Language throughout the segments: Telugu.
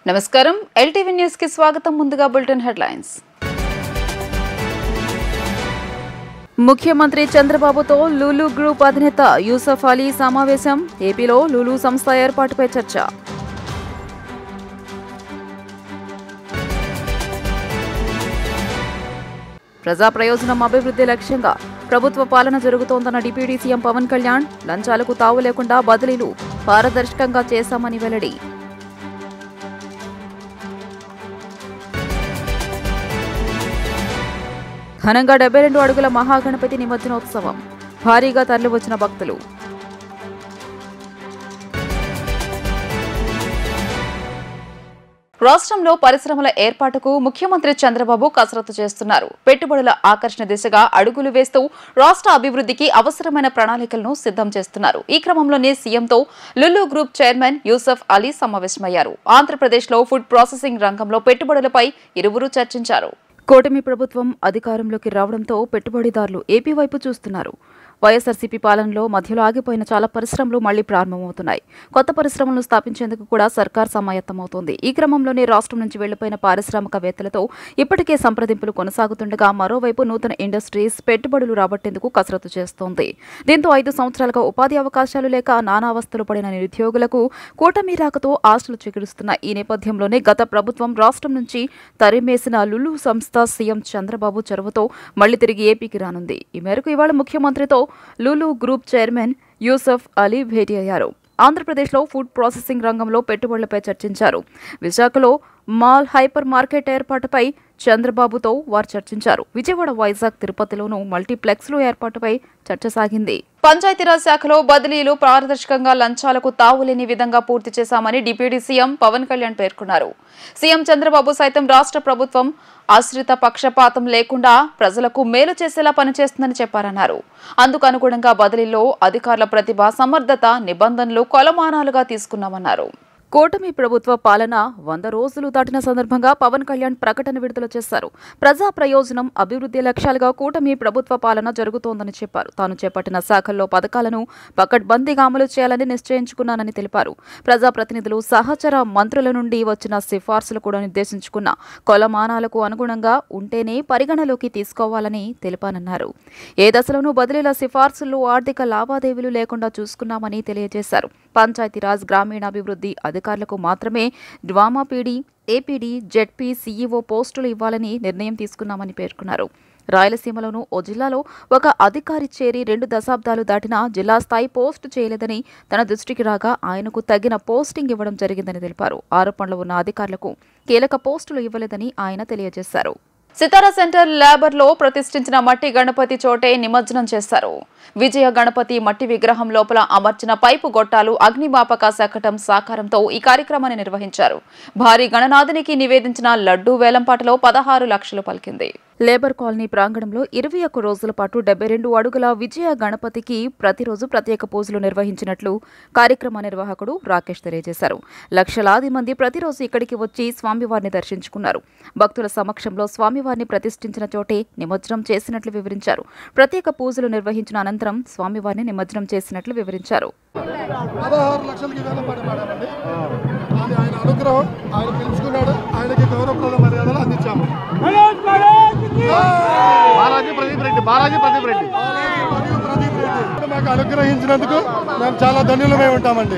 నమస్కారం ఎల్టీవీ న్యూస్ కి స్వాగతం ముందుగా బులెటిన్ హెడ్లైన్స్ ముఖ్యమంత్రి చంద్రబాబుతో లూలు గ్రూప్ అధినేత యూసఫ్ అలీ సమావేశం ఏపీలో లూలు సంస్థ ఏర్పాటుపై చర్చ ప్రజా ప్రయోజనం అభివృద్ధి లక్ష్యంగా ప్రభుత్వ పాలన జరుగుతోందన్న డిప్యూటీ సీఎం పవన్ కళ్యాణ్ లంచాలకు తావు లేకుండా బదిలీలు పారదర్శకంగా చేశామని వెల్లడి ఘనంగా 72 అడుగుల మహాగణపతి నిమజ్జనోత్సవం భారీగా తరలివచ్చిన భక్తులు రాష్ట్రంలో పరిశ్రమల ఏర్పాటుకు ముఖ్యమంత్రి చంద్రబాబు కసరత్తు చేస్తున్నారు. పెట్టుబడుల ఆకర్షణ దిశగా అడుగులు వేస్తూ రాష్ట్ర అభివృద్ధికి అవసరమైన ప్రణాళికలను సిద్ధం చేస్తున్నారు. ఈ క్రమంలోనే సీఎంతో లులు గ్రూప్ చైర్మన్ యూసఫ్ అలీ సమావేశమయ్యారు. ఆంధ్రప్రదేశ్లో ఫుడ్ ప్రాసెసింగ్ రంగంలో పెట్టుబడులపై ఇరువురు చర్చించారు. కూటమి ప్రభుత్వం అధికారంలోకి రావడంతో పెట్టుబడిదారులు ఏపీ వైపు చూస్తున్నారు. వైఎస్ఆర్సీపీ పాలనలో మధ్యలో ఆగిపోయిన చాలా పరిశ్రమలు మళ్లీ ప్రారంభమవుతున్నాయి. కొత్త పరిశ్రమలను స్థాపించేందుకు కూడా సర్కార్ సమాయత్తమవుతోంది. ఈ క్రమంలోనే రాష్ట్రం నుంచి వెళ్లిపోయిన పారిశ్రామికవేత్తలతో ఇప్పటికే సంప్రదింపులు కొనసాగుతుండగా మరోవైపు నూతన ఇండస్ట్రీస్ పెట్టుబడులు రాబట్టేందుకు కసరత్తు చేస్తోంది. దీంతో 5 సంవత్సరాలుగా ఉపాధి అవకాశాలు లేక నానావస్థలు పడిన నిరుద్యోగులకు కూటమి రాకతో ఆశలు చిగురుస్తున్న ఈ నేపథ్యంలోనే గత ప్రభుత్వం రాష్ట్రం నుంచి తరిమేసిన లులు సంస్థ సీఎం చంద్రబాబు చొరవతో మళ్లీ తిరిగి ఏపీకి రానుంది. ఈ మేరకు ఇవాళ ముఖ్యమంత్రితో లులు గ్రూప్ చైర్మన్ యూసఫ్ అలీ భేటీ అయ్యారు. ఆంధ్రప్రదేశ్లో ఫుడ్ ప్రాసెసింగ్ రంగంలో పెట్టుబడులపై చర్చించారు. విశాఖలో మాల్ హైపర్ మార్కెట్ ఏర్పాటుపై చంద్రబాబుతో వారు చర్చించారు. విజయవాడ, వైజాగ్, తిరుపతిలోనూ మల్టీప్లెక్స్లు ఏర్పాటుపై చర్చ సాగింది. పంచాయతీరాజ్ శాఖలో బదిలీలు పారదర్శకంగా లంచాలకు తావులేని విధంగా పూర్తి చేశామని డిప్యూటీ సీఎం పవన్ కళ్యాణ్ పేర్కొన్నారు. సీఎం చంద్రబాబు సైతం రాష్ట్ర ప్రభుత్వం ఆశ్రిత పక్షపాతం లేకుండా ప్రజలకు మేలు చేసేలా పనిచేస్తుందని చెప్పారన్నారు. అందుకు అనుగుణంగా బదిలీలో అధికారుల ప్రతిభ, సమర్థత, నిబంధనలు కొలమానాలుగా తీసుకున్నామన్నారు. కూటమి ప్రభుత్వ పాలన 100 రోజులు దాటిన సందర్భంగా పవన్ కళ్యాణ్ ప్రకటన విడుదల చేశారు. ప్రజా ప్రయోజనం, అభివృద్ధి లక్ష్యాలుగా కూటమి ప్రభుత్వ పాలన జరుగుతోందని చెప్పారు. తాను చేపట్టిన శాఖల్లో పథకాలను పకడ్బందీగా అమలు చేయాలని నిశ్చయించుకున్నానని తెలిపారు. ప్రజాప్రతినిధులు, సహచర మంత్రుల నుండి వచ్చిన సిఫార్సులు కూడా నిర్దేశించుకున్న కొలమానాలకు అనుగుణంగా ఉంటేనే పరిగణలోకి తీసుకోవాలని తెలిపానన్నారు. ఏ దశలోనూ బదిలీల సిఫార్సుల్లో ఆర్థిక లావాదేవీలు లేకుండా చూసుకున్నామని తెలియజేశారు. పంచాయతీరాజ్, గ్రామీణాభివృద్ధి అధికారులకు మాత్రమే DWAMA PD, APD, ZP, CEO పోస్టులు ఇవ్వాలని నిర్ణయం తీసుకున్నామని పేర్కొన్నారు. రాయలసీమలోనూ ఓ జిల్లాలో ఒక అధికారి చేరి 2 దశాబ్దాలు దాటినా జిల్లా స్థాయి పోస్టు చేయలేదని తన దృష్టికి రాగా ఆయనకు తగిన పోస్టింగ్ ఇవ్వడం జరిగిందని తెలిపారు. ఆరోపణలు ఉన్న అధికారులకు కీలక పోస్టులు ఇవ్వలేదని ఆయన తెలియజేశారు. సితారా సెంటర్ లేబర్లో ప్రతిష్ఠించిన మట్టి గణపతి చోటే నిమజ్జనం చేశారు. విజయ గణపతి మట్టి విగ్రహం లోపల అమర్చిన పైపు గొట్టాలు అగ్నిమాపక శకటం సహకారంతో ఈ కార్యక్రమాన్ని నిర్వహించారు. భారీ గణనాథునికి నివేదించిన లడ్డూ వేలంపాటలో 16 లక్షలు పలికింది. లేబర్ కాలనీ ప్రాంగణంలో 21 రోజుల పాటు 72 అడుగుల విజయ గణపతికి ప్రతిరోజు ప్రత్యేక పూజలు నిర్వహించినట్లు కార్యక్రమ నిర్వాహకుడు రాకేష్ తెలియజేశారు. లక్షలాది మంది ప్రతిరోజు ఇక్కడికి వచ్చి స్వామివారిని దర్శించుకున్నారు. భక్తుల సమక్షంలో స్వామివారిని ప్రతిష్ఠించిన చోటే నిమజ్జనం చేసినట్లు వివరించారు. ప్రత్యేక పూజలు నిర్వహించిన అనంతరం స్వామివారిని నిమజ్జనం చేసినట్లు వివరించారు. 16 లక్షలకి వేలంపాటమాడామండి. అది ఆయన అనుగ్రహం. ఆయన పిలుచుకున్నాడు. ఆయనకి గౌరవప్రద మర్యాదలు అందించాము. మాకు అనుగ్రహించినందుకు మేము చాలా ధన్యులమై ఉంటామండి.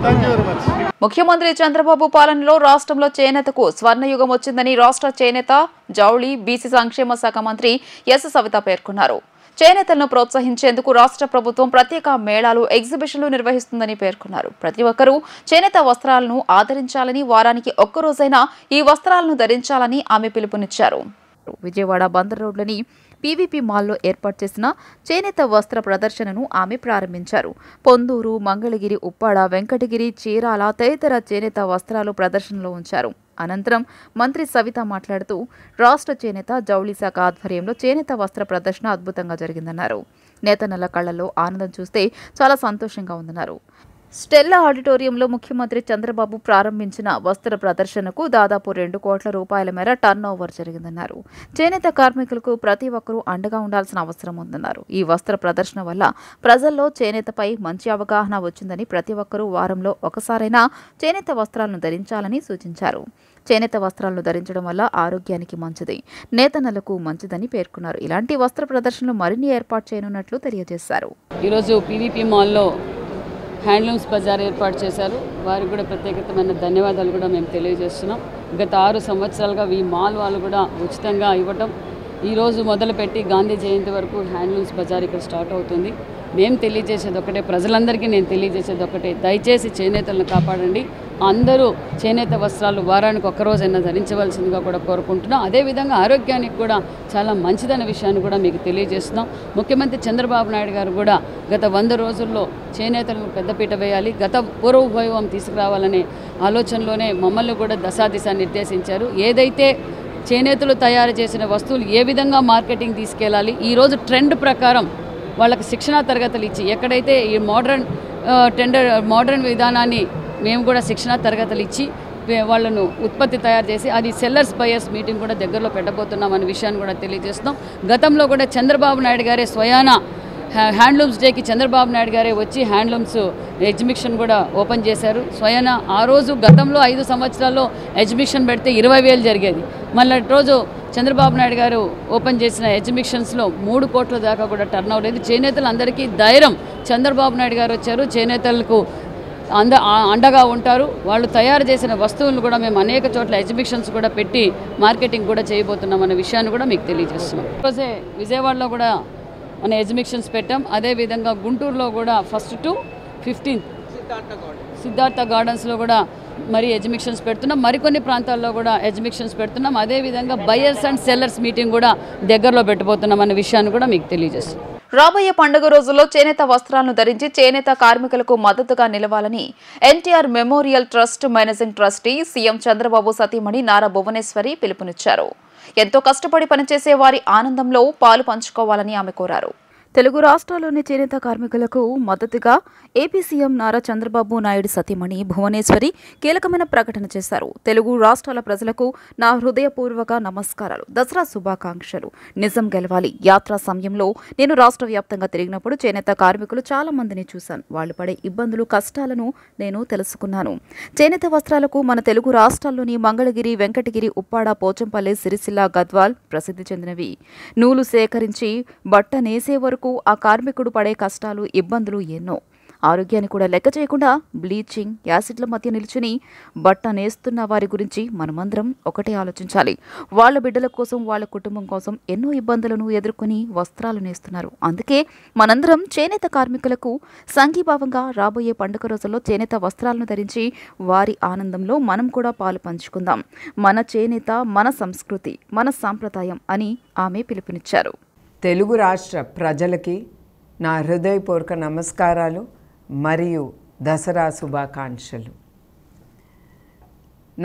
Thank you very much. ముఖ్యమంత్రి చంద్రబాబు పాలనలో రాష్ట్రంలో చేనేతకు స్వర్ణయుగం వచ్చిందని రాష్ట్ర చేనేత, జౌళి, బీసీ సంక్షేమ శాఖ మంత్రి ఎస్ సవిత పేర్కొన్నారు. చేనేతలను ప్రోత్సహించేందుకు రాష్ట్ర ప్రభుత్వం ప్రత్యేక మేళాలు, ఎగ్జిబిషన్లు నిర్వహిస్తుందని పేర్కొన్నారు. ప్రతి ఒక్కరూ చేనేత వస్త్రాలను ఆదరించాలని, వారానికి ఒక్కరోజైనా ఈ వస్త్రాలను ధరించాలని ఆమె పిలుపునిచ్చారు. విజయవాడ బందర్ రోడ్లోని పీవీపీ మాల్లో ఏర్పాటు చేసిన చేనేత వస్త్ర ప్రదర్శనను ఆమె ప్రారంభించారు. పొందూరు, మంగళగిరి, ఉప్పాడ, వెంకటగిరి, చీరాల తదితర చేనేత వస్త్రాలు ప్రదర్శనలో ఉంచారు. అనంతరం మంత్రి సవిత మాట్లాడుతూ రాష్ట్ర చేనేత, జౌళి శాఖ ఆధ్వర్యంలో చేనేత వస్త్ర ప్రదర్శన అద్భుతంగా జరిగిందన్నారు. నేతన్నల కళ్లలో ఆనందం చూస్తే చాలా సంతోషంగా ఉందన్నారు. స్టెల్లా ఆడిటోరియంలో ముఖ్యమంత్రి చంద్రబాబు ప్రారంభించిన వస్త్ర ప్రదర్శనకు దాదాపు 2 కోట్ల రూపాయల మేర టర్న్ ఓవర్ జరిగిందన్నారు. చేనేత కార్మికులకు ప్రతి ఒక్కరూ అండగా ఉండాల్సిన అవసరం ఉందన్నారు. ఈ వస్త్ర ప్రదర్శన వల్ల ప్రజల్లో చేనేతపై మంచి అవగాహన వచ్చిందని, ప్రతి ఒక్కరూ వారంలో ఒకసారైనా చేనేత వస్త్రాలను ధరించాలని సూచించారు. చేనేత వస్త్రాలను ధరించడం వల్ల ఆరోగ్యానికి మంచిది, నేతన్నలకు మంచిదని పేర్కొన్నారు. ఇలాంటి వస్త్ర ప్రదర్శనలు మరిన్ని ఏర్పాటు చేయనున్నట్లు తెలియజేశారు. ఈరోజు పీవీపీ మాల్లో హ్యాండ్లూమ్స్ బజార్ ఏర్పాటు చేశారు. వారికి కూడా ప్రత్యేకమైన ధన్యవాదాలు కూడా మేము తెలియజేస్తున్నాం. గత 6 సంవత్సరాలుగా ఈ మాల్ వాళ్ళు కూడా ఉచితంగా ఇవ్వటం, ఈరోజు మొదలుపెట్టి గాంధీ జయంతి వరకు హ్యాండ్లూమ్స్ బజార్ ఇక్కడ స్టార్ట్ అవుతుంది. మేము తెలియజేసేది ఒకటే, ప్రజలందరికీ నేను తెలియజేసేది ఒకటే, దయచేసి చేనేతలను కాపాడండి. అందరూ చేనేత వస్త్రాలు వారానికి ఒక్కరోజైనా ధరించవలసిందిగా కూడా కోరుకుంటున్నాం. అదేవిధంగా ఆరోగ్యానికి కూడా చాలా మంచిదన్న విషయాన్ని కూడా మీకు తెలియజేస్తున్నాం. ముఖ్యమంత్రి చంద్రబాబు నాయుడు గారు కూడా గత 100 రోజుల్లో చేనేతలకు పెద్దపీట వేయాలి, గత పూర్వ వైభవం తీసుకురావాలనే ఆలోచనలోనే మమ్మల్ని కూడా దశాదిశ నిర్దేశించారు. ఏదైతే చేనేతలు తయారు చేసిన వస్తువులు ఏ విధంగా మార్కెటింగ్ తీసుకెళ్ళాలి, ఈరోజు ట్రెండ్ ప్రకారం వాళ్ళకి శిక్షణా తరగతులు ఇచ్చి, ఎక్కడైతే ఈ మోడర్న్ విధానాన్ని మేము కూడా శిక్షణా తరగతులు ఇచ్చి వాళ్ళను ఉత్పత్తి తయారు చేసి అది సెల్లర్స్ బయర్స్ మీటింగ్ కూడా దగ్గరలో పెట్టబోతున్నాం అనే విషయాన్ని కూడా తెలియజేస్తున్నాం. గతంలో కూడా చంద్రబాబు నాయుడు గారే స్వయాన హ్యాండ్లూమ్స్ డేకి చంద్రబాబు నాయుడు గారే వచ్చి హ్యాండ్లూమ్స్ ఎగ్జిబిషన్ కూడా ఓపెన్ చేశారు. స్వయాన ఆ రోజు గతంలో 5 సంవత్సరాల్లో ఎగ్జిబిషన్ పెడితే 20,000 జరిగేది. మళ్ళీ రోజు చంద్రబాబు నాయుడు గారు ఓపెన్ చేసిన ఎగ్జిబిషన్స్లో 3 కోట్ల దాకా కూడా టర్న్ అవ్వలేదు. చేనేతలు అందరికీ ధైర్యం, చంద్రబాబు నాయుడు గారు వచ్చారు, చేనేతలకు అండగా ఉంటారు. వాళ్ళు తయారు చేసిన వస్తువులను కూడా మేము అనేక చోట్ల ఎగ్జిబిషన్స్ కూడా పెట్టి మార్కెటింగ్ కూడా చేయబోతున్నాం అనే విషయాన్ని కూడా మీకు తెలియజేస్తున్నాం. ఈరోజే విజయవాడలో కూడా మన ఎగ్జిబిషన్స్ పెట్టాం. అదేవిధంగా గుంటూరులో కూడా 1st to 15th సిద్ధార్థ గార్డెన్స్లో కూడా మరి ఎగ్జిబిషన్స్ పెడుతున్నాం. మరికొన్ని ప్రాంతాల్లో కూడా ఎగ్జిబిషన్స్ పెడుతున్నాం. అదేవిధంగా బయర్స్ అండ్ సెల్లర్స్ మీటింగ్ కూడా దగ్గరలో పెట్టబోతున్నాం అనే విషయాన్ని కూడా మీకు తెలియజేస్తున్నాం. రాబోయే పండుగ రోజుల్లో చేనేత వస్త్రాలను ధరించి చేనేత కార్మికులకు మద్దతుగా నిలవాలని NTR memorial trust managing trustee CM Chandrababu సతీమణి నారా భువనేశ్వరి పిలుపునిచ్చారు. ఎంతో కష్టపడి పనిచేసే వారి ఆనందంలో పాలు పంచుకోవాలని ఆమె కోరారు. తెలుగు రాష్ట్రాల్లోని చేనేత కార్మికులకు మద్దతుగా ఏపీ సీఎం నారా చంద్రబాబు నాయుడు సతీమణి భువనేశ్వరి కీలకమైన ప్రకటన చేశారు. తెలుగు రాష్ట్రాల ప్రజలకు నా హృదయపూర్వక నమస్కారాలు, దసరా శుభాకాంక్షలు. నిజం గెలవాలి యాత్ర సమయంలో నేను రాష్ట్ర వ్యాప్తంగా తిరిగినప్పుడు చేనేత కార్మికులు చాలా మందిని చూశాను. వాళ్ళు పడే ఇబ్బందులు, కష్టాలను నేను తెలుసుకున్నాను. చేనేత వస్త్రాలకు మన తెలుగు రాష్ట్రాల్లోని మంగళగిరి, వెంకటగిరి, ఉప్పాడ, పోచంపల్లి, సిరిసిల్ల, గద్వాల్ ప్రసిద్ధి చెందినవి. నూలు సేకరించి బట్ట నేసే వరకు ఆ కార్మికుడు పడే కష్టాలు, ఇబ్బందులు ఎన్నో. ఆరోగ్యాన్ని కూడా లెక్క చేయకుండా బ్లీచింగ్, యాసిడ్ల మధ్య నిల్చుని బట్ట నేస్తున్న వారి గురించి మనమందరం ఒకటే ఆలోచించాలి. వాళ్ళ బిడ్డల కోసం, వాళ్ళ కుటుంబం కోసం ఎన్నో ఇబ్బందులను ఎదుర్కొని వస్త్రాలు నేస్తున్నారు. అందుకే మనందరం చేనేత కార్మికులకు సంఘీభావంగా రాబోయే పండుగ రోజుల్లో చేనేత వస్త్రాలను ధరించి వారి ఆనందంలో మనం కూడా పాలు పంచుకుందాం. మన చేనేత మన సంస్కృతి, మన సాంప్రదాయం అని ఆమె పిలుపునిచ్చారు. తెలుగు రాష్ట్ర ప్రజలకి నా హృదయపూర్వక నమస్కారాలు మరియు దసరా శుభాకాంక్షలు.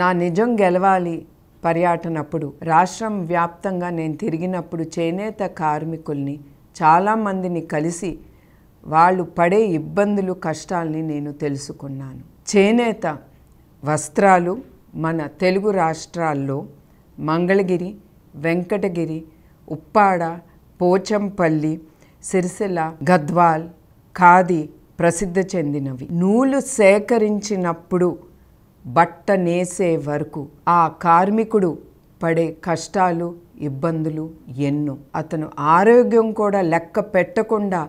నా నిజం గెలవాలి పర్యటనప్పుడు రాష్ట్రం వ్యాప్తంగా నేను తిరిగినప్పుడు చేనేత కార్మికుల్ని చాలామందిని కలిసి వాళ్ళు పడే ఇబ్బందులు, కష్టాలని నేను తెలుసుకున్నాను. చేనేత వస్త్రాలు మన తెలుగు రాష్ట్రాల్లో మంగళగిరి, వెంకటగిరి, ఉప్పాడ, పోచంపల్లి, సిరిసిల్ల, గద్వాల్, ఖాదీ ప్రసిద్ధి చెందినవి. నూలు సేకరించినప్పుడు బట్ట నేసే వరకు ఆ కార్మికుడు పడే కష్టాలు, ఇబ్బందులు ఎన్నో. అతను ఆరోగ్యం కూడా లెక్క పెట్టకుండా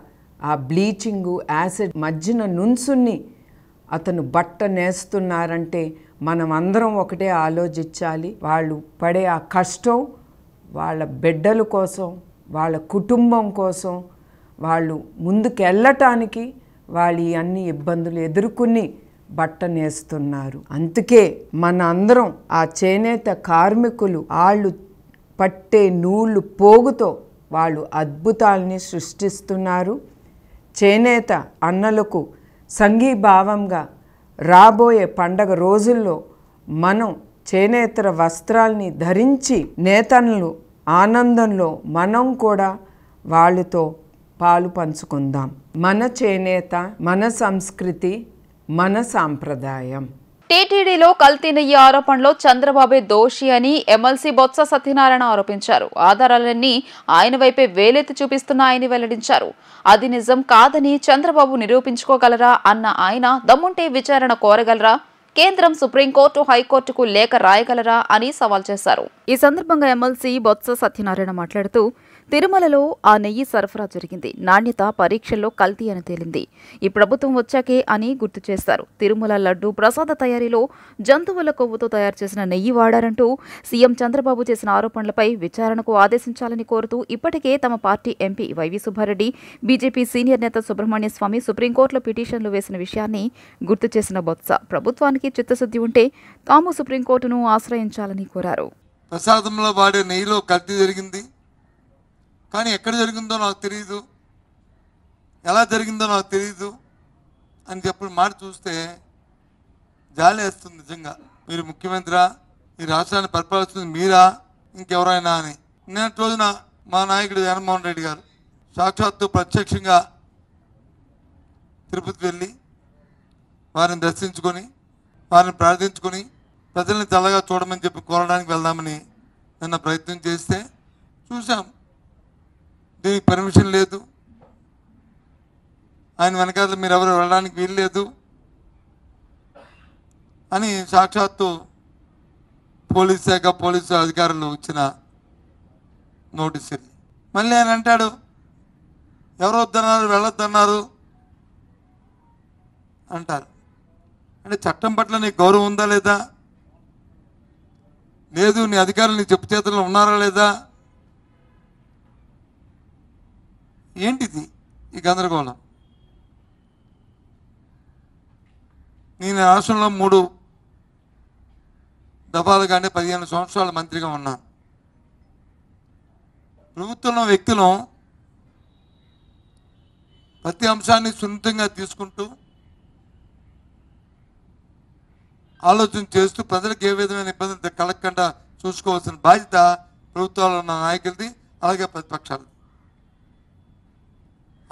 ఆ బ్లీచింగు, యాసిడ్ మధ్యన నుంచుని అతను బట్ట నేస్తున్నారంటే మనం అందరం ఒకటే ఆలోచించాలి. వాళ్ళు పడే ఆ కష్టం వాళ్ళ బిడ్డల కోసం, వాళ్ళ కుటుంబం కోసం, వాళ్ళు ముందుకెళ్ళటానికి వాళ్ళు అన్ని ఇబ్బందులు ఎదుర్కొని బట్ట నేస్తున్నారు. అందుకే మన అందరం ఆ చేనేత కార్మికులు వాళ్ళు పట్టే నూలు పోగుతో వాళ్ళు అద్భుతాలని సృష్టిస్తున్నారు. చేనేత అన్నలకు సంఘీభావంగా రాబోయే పండగ రోజుల్లో మనం చేనేతర వస్త్రాల్ని ధరించి నేతన్నలు ఆనందంలో మనం కూడా వాళ్ళతో పాలు పంచుకుందాం. మన చేనేత, మన సంస్కృతి, మన సాంప్రదాయం. టీటీడీలో కల్తీ నెయ్యి ఆరోపణలో చంద్రబాబే దోషి అని ఎమ్మెల్సీ బొత్స సత్యనారాయణ ఆరోపించారు. ఆధారాలన్నీ ఆయన వైపే వేలెత్తి చూపిస్తున్నాయని వెల్లడించారు. అది నిజం కాదని చంద్రబాబు నిరూపించుకోగలరా అన్న ఆయన, దమ్ముంటే విచారణ కోరగలరా, కేంద్రం సుప్రీంకోర్టు హైకోర్టుకు లేఖ రాయగలరా అని సవాల్ చేశారు. ఈ సందర్భంగా ఎమ్మెల్సీ బొత్స సత్యనారాయణ మాట్లాడుతూ, తిరుమలలో ఆ నెయ్యి సరఫరా జరిగింది, నాణ్యత పరీక్షల్లో కల్తీ అని తేలింది, ఈ ప్రభుత్వం వచ్చాకే అని గుర్తు చేశారు. తిరుమల లడ్డు ప్రసాద తయారీలో జంతువుల కొవ్వుతో తయారు చేసిన నెయ్యి వాడారంటూ సీఎం చంద్రబాబు చేసిన ఆరోపణలపై విచారణకు ఆదేశించాలని కోరుతూ ఇప్పటికే తమ పార్టీ MP YV Subba Reddy, BJP senior నేత సుబ్రహ్మణ్య స్వామి సుప్రీంకోర్టులో పిటిషన్లు వేసిన విషయాన్ని గుర్తు చేసిన బొత్స, ప్రభుత్వానికి చిత్తశుద్ధి ఉంటే తాము సుప్రీంకోర్టును ఆశ్రయించాలని కోరారు. ప్రసాదంలో వాడే నెయ్యిలో కల్తీ జరిగింది, కానీ ఎక్కడ జరిగిందో నాకు తెలియదు, ఎలా జరిగిందో నాకు తెలియదు అని చెప్పిన మాట చూస్తే జాలి వేస్తుంది. నిజంగా మీరు ముఖ్యమంత్రి, ఈ రాష్ట్రాన్ని పరిపాలిస్తుంది మీరా ఇంకెవరైనా అని. నిన్నటి రోజున మా నాయకుడు జగన్మోహన్ రెడ్డి గారు సాక్షాత్తు ప్రత్యక్షంగా తిరుపతి వెళ్ళి వారిని దర్శించుకొని వారిని ప్రార్థించుకొని ప్రజల్ని చల్లగా చూడమని చెప్పి కోరడానికి వెళ్దామని నిన్న ప్రయత్నం చేస్తే చూసాం, దీనికి పర్మిషన్ లేదు, ఆయన వెనకాల మీరు ఎవరు వెళ్ళడానికి వీలు లేదు అని సాక్షాత్తు పోలీస్ శాఖ పోలీసు అధికారులు ఇచ్చిన నోటీసులు. మళ్ళీ ఆయన అంటాడు ఎవరు వద్దన్నారు వెళ్ళొద్దన్నారు అంటారు. అంటే చట్టం పట్ల నీకు గౌరవం ఉందా లేదా, లేదు నీ అధికారులు నీ చెప్పు చేతుల్లో ఉన్నారా లేదా, ఏంటిది ఈ గందరగోళం? నేను రాష్ట్రంలో 3 దఫాలుగానే 15 సంవత్సరాల మంత్రిగా ఉన్నాను. ప్రభుత్వంలో వ్యక్తులు ప్రతి అంశాన్ని సున్నితంగా తీసుకుంటూ ఆలోచన చేస్తూ ప్రజలకు ఏ విధమైన ఇబ్బందులు కలగకుండా చూసుకోవాల్సిన బాధ్యత ప్రభుత్వాల్లో ఉన్న నాయకులది, అలాగే ప్రతిపక్షాలు.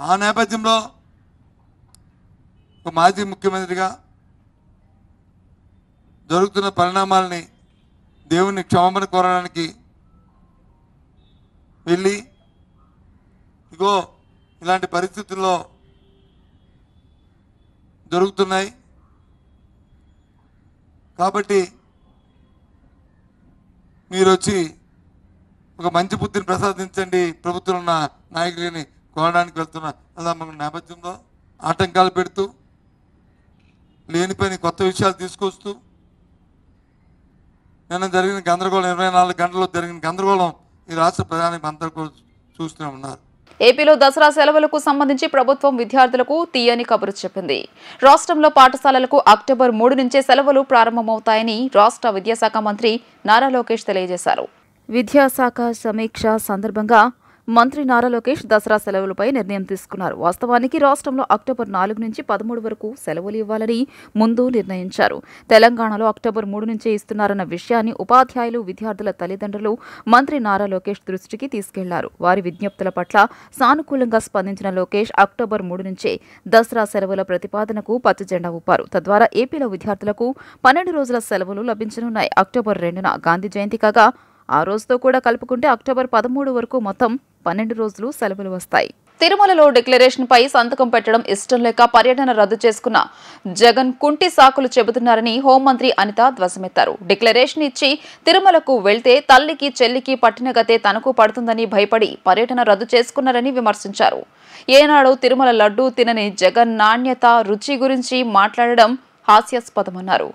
ఆ నేపథ్యంలో ఒక మాజీ ముఖ్యమంత్రిగా జరుగుతున్న పరిణామాలని దేవుని క్షమాపణ కోరడానికి వెళ్ళి ఇగో ఇలాంటి పరిస్థితుల్లో జరుగుతున్నాయి కాబట్టి మీరు వచ్చి ఒక మంచి బుద్ధిని ప్రసాదించండి ప్రభుత్వం ఉన్న నాయకులని కోరడానికి వెళ్తున్న అలా మన నేపథ్యంలో ఆటంకాలు పెడుతూ లేనిపోయిన కొత్త విషయాలు తీసుకొస్తూ నిన్న జరిగిన గందరగోళం 24 గంటల్లో జరిగిన గందరగోళం ఈ రాష్ట్ర ప్రధాని అందరూ చూస్తూనే ఉన్నారు. ఏపీలో దసరా సెలవులకు సంబంధించి ప్రభుత్వం విద్యార్థులకు తీయని కబురు చెప్పింది. రాష్ట్రంలో పాఠశాలలకు అక్టోబర్ 3 నుంచే సెలవులు ప్రారంభమవుతాయని రాష్ట్ర విద్యాశాఖ మంత్రి నారా లోకేష్ తెలియజేశారు. విద్యాశాఖ సమీక్ష సందర్భంగా మంత్రి నారా లోకేష్ దసరా సెలవులపై నిర్ణయం తీసుకున్నారు. వాస్తవానికి రాష్ట్రంలో అక్టోబర్ 4 నుంచి 13 వరకు సెలవులు ఇవ్వాలని ముందు నిర్ణయించారు. తెలంగాణలో అక్టోబర్ 3 నుంచే ఇస్తున్నారన్న విషయాన్ని ఉపాధ్యాయులు, విద్యార్థుల తల్లిదండ్రులు మంత్రి నారా లోకేష్ దృష్టికి తీసుకెళ్లారు. వారి విజ్ఞప్తుల పట్ల సానుకూలంగా స్పందించిన లోకేష్ అక్టోబర్ 3 నుంచే దసరా సెలవుల ప్రతిపాదనకు పచ్చజెండా ఊపారు. తద్వారా ఏపీలో విద్యార్థులకు 12 రోజుల సెలవులు లభించనున్నాయి. అక్టోబర్ 2న గాంధీ జయంతి కాగా ఆ రోజుతో కూడా కలుపుకుంటే అక్టోబర్ 13 వరకు మొత్తం 12 రోజులు సెలవులు వస్తాయి. తిరుమలలో డిక్లరేషన్ పై సంతకం పెట్టడం ఇష్టం లేక పర్యటన రద్దు చేసుకున్న జగన్ కుంటి సాకులు చెబుతున్నారని హోంమంత్రి అనిత ధ్వజమెత్తారు. డిక్లరేషన్ ఇచ్చి తిరుమలకు వెళ్తే తల్లికి చెల్లికి పట్టిన గతే తనకు పడుతుందని భయపడి పర్యటన రద్దు చేసుకున్నారని విమర్శించారు. ఏనాడు తిరుమల లడ్డూ తినని జగన్ నాణ్యత, రుచి గురించి మాట్లాడడం హాస్యాస్పదమన్నారు.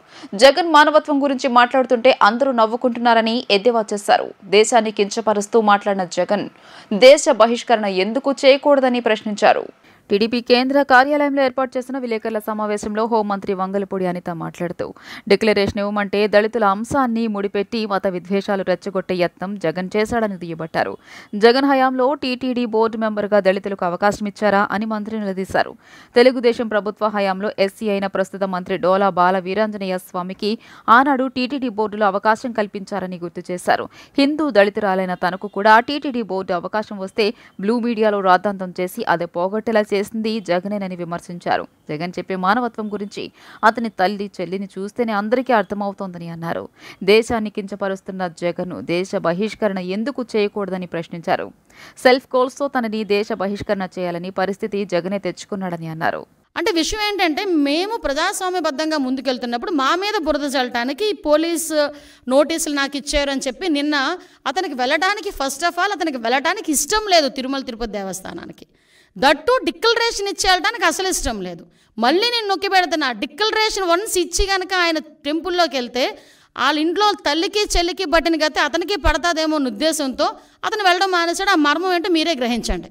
జగన్ మానవత్వం గురించి మాట్లాడుతుంటే అందరూ నవ్వుకుంటున్నారని ఎద్దేవా చేశారు. దేశాన్ని కించపరుస్తూ మాట్లాడిన జగన్ దేశ బహిష్కరణ ఎందుకు చేయకూడదని ప్రశ్నించారు. టీడీపీ కేంద్ర కార్యాలయంలో ఏర్పాటు చేసిన విలేకరుల సమావేశంలో హోంమంత్రి వంగలపూడి అనిత మాట్లాడుతూ డిక్లరేషన్ ఇవ్వమంటే దళితుల అంశాన్ని ముడిపెట్టి మత విద్వేషాలు రెచ్చగొట్టే యత్నం జగన్ చేశాడని దుయ్యబట్టారు. జగన్ హయాంలో టీటీడీ బోర్డు మెంబర్గా దళితులకు అవకాశం ఇచ్చారా అని మంత్రి నిలదీశారు. తెలుగుదేశం ప్రభుత్వ హయాంలో ఎస్సీ అయిన ప్రస్తుత మంత్రి డోలా బాల వీరాంజనేయ స్వామికి ఆనాడు టీటీడీ బోర్డులో అవకాశం కల్పించారని గుర్తు చేశారు. హిందూ దళితురాలైన తనకు కూడా టీటీడీ బోర్డు అవకాశం వస్తే బ్లూ మీడియాలో రాద్ధాంతం చేసి అదే పోగొట్టేలా చేసింది జగనేనని విమర్శించారు. జగన్ చెప్పే మానవత్వం గురించి అతని తల్లి చెల్లిని చూస్తేనే అందరికీ అర్థమవుతోందని అన్నారు. దేశాన్ని కించపరుస్తున్న జగన్ దేశ బహిష్కరణ ఎందుకు చేయకూడదని ప్రశ్నించారు. సెల్ఫ్ గోల్స్తో తనని దేశ బహిష్కరణ చేయాలని పరిస్థితి జగనే తెచ్చుకున్నాడని అన్నారు. అంటే విషయం ఏంటంటే మేము ప్రజాస్వామ్యబద్ధంగా ముందుకెళ్తున్నప్పుడు మా మీద బురద చల్లటానికి పోలీస్ నోటీసులు నాకు ఇచ్చారు అని చెప్పి నిన్న అతనికి వెళ్ళడానికి ఫస్ట్ ఆఫ్ ఆల్ అతనికి వెళ్ళడానికి ఇష్టం లేదు తిరుమల తిరుపతి దేవస్థానానికి. దట్టు డిక్లరేషన్ ఇచ్చేయడానికి అసలు ఇష్టం లేదు. మళ్ళీ నేను నొక్కి పెడుతున్నా, డిక్లరేషన్ వన్స్ ఇచ్చి కనుక ఆయన టెంపుల్లోకి వెళ్తే వాళ్ళ ఇంట్లో తల్లికి చెల్లికి బట్టిన గతి అతనికి పడతాదేమో అన్న ఉద్దేశంతో అతను వెళ్ళడం మానేశాడు. ఆ మర్మం ఏంటో మీరే గ్రహించండి.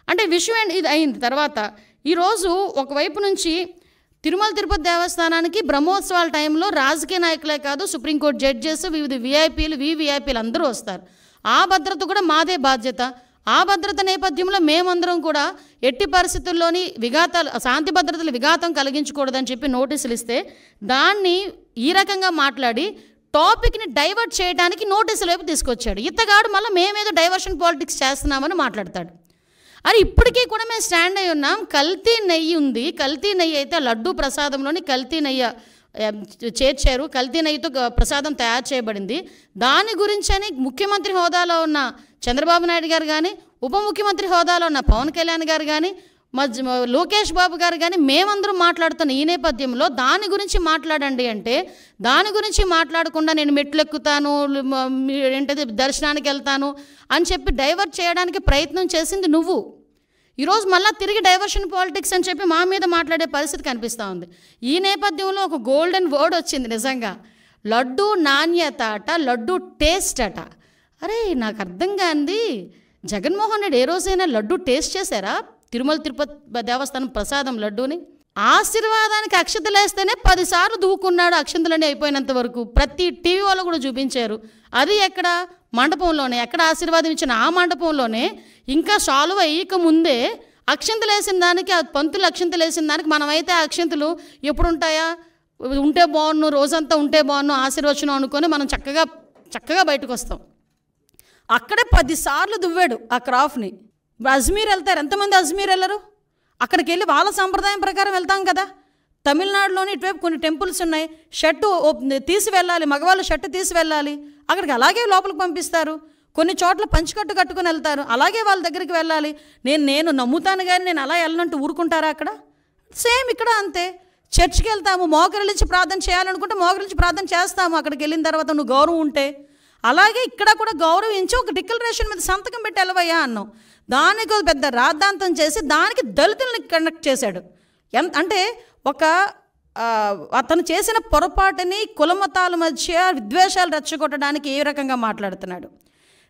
అంటే విషయం ఏంటి ఇది అయింది. తర్వాత ఈరోజు ఒకవైపు నుంచి తిరుమల తిరుపతి దేవస్థానానికి బ్రహ్మోత్సవాల టైంలో రాజకీయ నాయకులే కాదు, సుప్రీంకోర్టు జడ్జెస్, వివిధ విఐపీలు అందరూ వస్తారు. ఆ భద్రత కూడా మాదే బాధ్యత. ఆ భద్రత నేపథ్యంలో మేమందరం కూడా ఎట్టి పరిస్థితుల్లోని శాంతి భద్రతలు విఘాతం కలిగించకూడదని చెప్పి నోటీసులు ఇస్తే దాన్ని ఈ రకంగా మాట్లాడి టాపిక్ని డైవర్ట్ చేయడానికి నోటీసుల వైపు తీసుకొచ్చాడు. ఇతగాడు మళ్ళీ మేమేదో డైవర్షన్ పాలిటిక్స్ చేస్తున్నామని మాట్లాడతాడు. అరే ఇప్పటికీ కూడా మేము స్టాండ్ అయి ఉన్నాం. కల్తీ నెయ్యి ఉంది. కల్తీ నెయ్యి అయితే లడ్డూ ప్రసాదంలోని కల్తీ నెయ్యి చేర్చారు. కల్తీ నెయ్యితో ప్రసాదం తయారు చేయబడింది. దాని గురించని ముఖ్యమంత్రి హోదాలో ఉన్న చంద్రబాబు నాయుడు గారు కానీ, ఉప ముఖ్యమంత్రి హోదాలో ఉన్న పవన్ కళ్యాణ్ గారు కానీ, లోకేష్ బాబు గారు కానీ మేమందరం మాట్లాడుతున్న ఈ నేపథ్యంలో దాని గురించి మాట్లాడండి అంటే దాని గురించి మాట్లాడకుండా నేను మెట్లు ఎక్కుతాను, ఏంటది దర్శనానికి వెళ్తాను అని చెప్పి డైవర్ట్ చేయడానికి ప్రయత్నం చేసింది నువ్వు. ఈరోజు మళ్ళీ తిరిగి డైవర్షన్ పాలిటిక్స్ అని చెప్పి మా మీద మాట్లాడే పరిస్థితి కనిపిస్తూ ఉంది. ఈ నేపథ్యంలో ఒక గోల్డెన్ వర్డ్ వచ్చింది నిజంగా, లడ్డు నాణ్యత అట, లడ్డు టేస్ట్ అట. అరే నాకు అర్థం కాంది, జగన్మోహన్ రెడ్డి ఏ రోజైనా లడ్డు టేస్ట్ చేశారా? తిరుమల తిరుపతి దేవస్థానం ప్రసాదం లడ్డూని ఆశీర్వాదానికి అక్షతలు వేస్తేనే 10 సార్లు దూకున్నాడు. అక్షంతలన్నీ అయిపోయినంత వరకు ప్రతి టీవీ వాళ్ళు కూడా చూపించారు. అది ఎక్కడ మండపంలోనే, ఎక్కడ ఆశీర్వాదం ఇచ్చిన ఆ మండపంలోనే ఇంకా సాల్వ్ అయ్యక ముందే అక్షంతలు వేసిన దానికి, ఆ పంతులు అక్షంతలు వేసిన దానికి మనమైతే ఆ అక్షంతలు ఎప్పుడు ఉంటాయా, ఉంటే బాగున్ను, రోజంతా ఉంటే బాగున్ను, ఆశీర్వచనం అనుకొని మనం చక్కగా బయటకు వస్తాం. అక్కడే 10 సార్లు దువ్వాడు ఆ క్రాఫ్ని. అజ్మీర్ వెళ్తారు, ఎంతమంది అజ్మీర్ వెళ్ళరు? అక్కడికి వెళ్ళి వాళ్ళ సాంప్రదాయం ప్రకారం వెళ్తాం కదా. తమిళనాడులోని ఇటువైపు కొన్ని టెంపుల్స్ ఉన్నాయి, షర్టు తీసి వెళ్ళాలి, మగవాళ్ళు షర్టు తీసి వెళ్ళాలి, అక్కడికి అలాగే లోపలికి పంపిస్తారు. కొన్ని చోట్ల పంచికట్టు కట్టుకుని వెళ్తారు, అలాగే వాళ్ళ దగ్గరికి వెళ్ళాలి. నేను నమ్ముతాను కానీ నేను అలా వెళ్ళనంటూ ఊరుకుంటారా? అక్కడ సేమ్ ఇక్కడ అంతే. చర్చికి వెళ్తాము, మోకరిల్లించి ప్రార్థన చేయాలనుకుంటే మోకరిల్లించి ప్రార్థన చేస్తాము. అక్కడికి వెళ్ళిన తర్వాత నువ్వు గౌరవం ఉంటే, అలాగే ఇక్కడ కూడా గౌరవించి ఒక డిక్లరేషన్ మీద సంతకం పెట్టి వెళ్ళవయ్యా అన్నాం. దానికి పెద్ద రాద్ధాంతం చేసి దానికి దళితుల్ని కనెక్ట్ చేశాడు. అంటే ఒక అతను చేసిన పొరపాటుని కులమతాల మధ్య విద్వేషాలు రెచ్చగొట్టడానికి ఏ రకంగా మాట్లాడుతున్నాడు.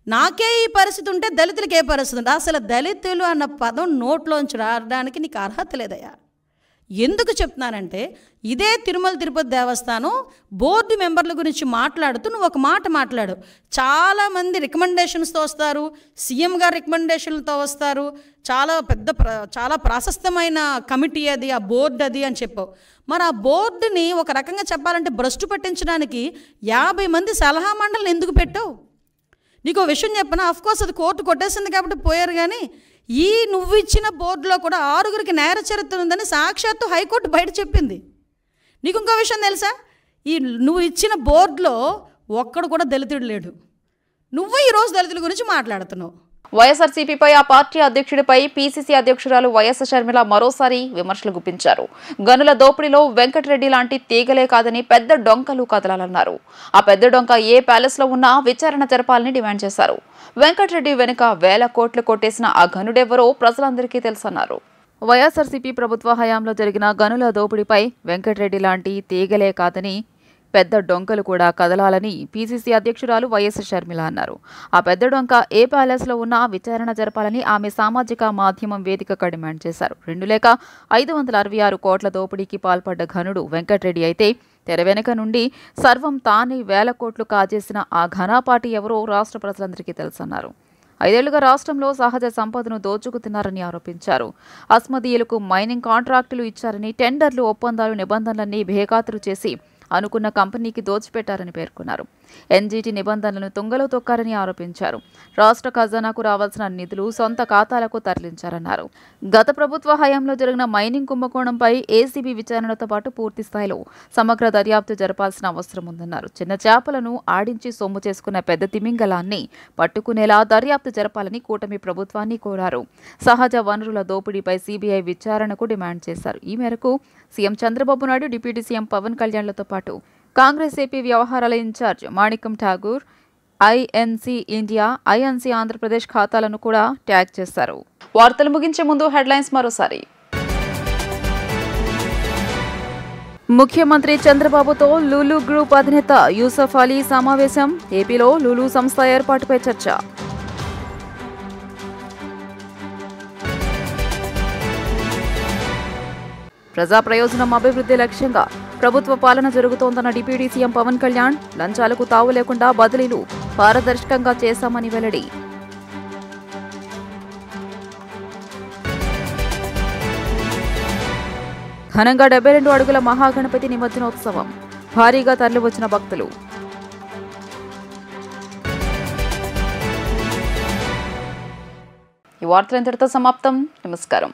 నాకే ఈ పరిస్థితి ఉంటే దళితులకి ఏ పరిస్థితి ఉంటే? అసలు దళితులు అన్న పదం నోట్లోంచి రావడానికి నీకు అర్హత లేదయ్యా. ఎందుకు చెప్తున్నానంటే ఇదే తిరుమల తిరుపతి దేవస్థానం బోర్డు మెంబర్ల గురించి మాట్లాడుతూ నువ్వు ఒక మాట మాట్లాడు. చాలామంది రికమెండేషన్స్తో వస్తారు, సీఎం గారు రికమెండేషన్లతో వస్తారు, చాలా ప్రాశస్తమైన కమిటీ అది, ఆ బోర్డు అది అని చెప్పావు. మరి ఆ బోర్డుని ఒక రకంగా చెప్పాలంటే భ్రష్టు పట్టించడానికి 50 మంది సలహా మండలిని ఎందుకు పెట్టావు? నీకు విషయం చెప్పనా, అఫ్కోర్స్ అది కోర్టు కొట్టేసింది కాబట్టి పోయారు, కానీ నువ్వు ఇచ్చిన బోర్డులో కూడా 6గురికి నేర చరిత్ర ఉందని సాక్షాత్తు హైకోర్టు బయట చెప్పింది. నీకు ఇంకో విషయం తెలుసా, నువ్వు ఇచ్చిన బోర్డులో ఒక్కడు కూడా దళితుడు లేడు. నువ్వు ఈరోజు దళితుల గురించి మాట్లాడుతున్నావు. వైఎస్ఆర్సీపీపై ఆ పార్టీ అధ్యక్షుడిపై పీసీసీ అధ్యక్షురాలు వైఎస్ షర్మిల మరోసారి విమర్శలు గుప్పించారు. గనుల దోపిడీలో వెంకటరెడ్డి లాంటి తీగలే కాదని పెద్ద డొంకలు కదలాలన్నారు. ఆ పెద్ద డొంక ఏ ప్యాలెస్ లో ఉన్నా విచారణ జరపాలని డిమాండ్ చేశారు. వెంకటరెడ్డి వెనుక 1000 కోట్లు కొట్టేసిన ఆ గనుడెవరో ప్రజలందరికీ తెలుసన్నారు. వైఎస్ఆర్సీపీ ప్రభుత్వ హయాంలో జరిగిన గనుల దోపిడీపై వెంకటరెడ్డి లాంటి తీగలే కాదని పెద్ద డొంకలు కూడా కదలాలని పీసీసీ అధ్యక్షురాలు వైఎస్ షర్మిల అన్నారు. ఆ పెద్ద డొంక ఏ ప్యాలెస్లో ఉన్నా విచారణ జరపాలని ఆమె సామాజిక మాధ్యమం వేదికగా డిమాండ్ చేశారు. 2,566 కోట్ల దోపిడీకి పాల్పడ్డ ఘనుడు వెంకటరెడ్డి అయితే తెర వెనుక నుండి సర్వం తానే 1000 కోట్లు కాజేసిన ఆ ఘనాపాటి ఎవరో రాష్ట్ర ప్రజలందరికీ తెలుసన్నారు. 5 ఏళ్లుగా రాష్ట్రంలో సహజ సంపదను దోచుకుతున్నారని ఆరోపించారు. అస్మదీయులకు మైనింగ్ కాంట్రాక్టులు ఇచ్చారని, టెండర్లు, ఒప్పందాలు, నిబంధనలన్నీ బేఖాతరు చేసి అనుకున్న కంపెనీకి దోచిపెట్టారని పేర్కొన్నారు. ఎన్జీటీ నిబంధనలను తుంగలో తొక్కారని ఆరోపించారు. రాష్ట్ర ఖజానాకు రావాల్సిన నిధులు సొంత ఖాతాలకు తరలించారన్నారు. గత ప్రభుత్వ హయాంలో జరిగిన మైనింగ్ కుంభకోణంపై ఏసీబీ విచారణతో పాటు పూర్తి స్థాయిలో సమగ్ర దర్యాప్తు జరపాల్సిన అవసరం ఉందన్నారు. చిన్న చేపలను ఆడించి సొమ్ము చేసుకున్న పెద్ద తిమింగలాన్ని పట్టుకునేలా దర్యాప్తు జరపాలని కూటమి ప్రభుత్వాన్ని కోరారు. సహజ వనరుల దోపిడీపై సీబీఐ విచారణకు డిమాండ్ చేశారు. ఈ మేరకు CM Chandrababu Naidu, deputy CM Pawan కళ్యాణ్లతో పాటు కాంగ్రెస్ ఏపీ వ్యవహారాల in charge Manickam Tagore, INC India, INC Andhra Pradesh ఖాతాలను కూడా ట్యాగ్ చేశారు. వార్తలు ముగించే ముందు హెడ్లైన్స్ మరోసారి. ముఖ్యమంత్రి చంద్రబాబుతో లులు గ్రూప్ అధినేత యూసఫ్ అలీ సమావేశం. ఏపీలో లులు సంస్థ ఏర్పాటుపై చర్చ. ప్రజా ప్రయోజనం అభివృద్ధి లక్ష్యంగా ప్రభుత్వ పాలన జరుగుతోందన్న డిప్యూటీ సీఎం పవన్ కళ్యాణ్. లంచాలకు తావు లేకుండా బదిలీలు పారదర్శకంగా చేశామని వెల్లడి. ఘనంగా 72 అడుగుల మహాగణపతి నిమజ్జనోత్సవం. భారీగా తరలివచ్చిన భక్తులు. ఈ వార్తలు ఇంతటితో సమాప్తం. నమస్కారం.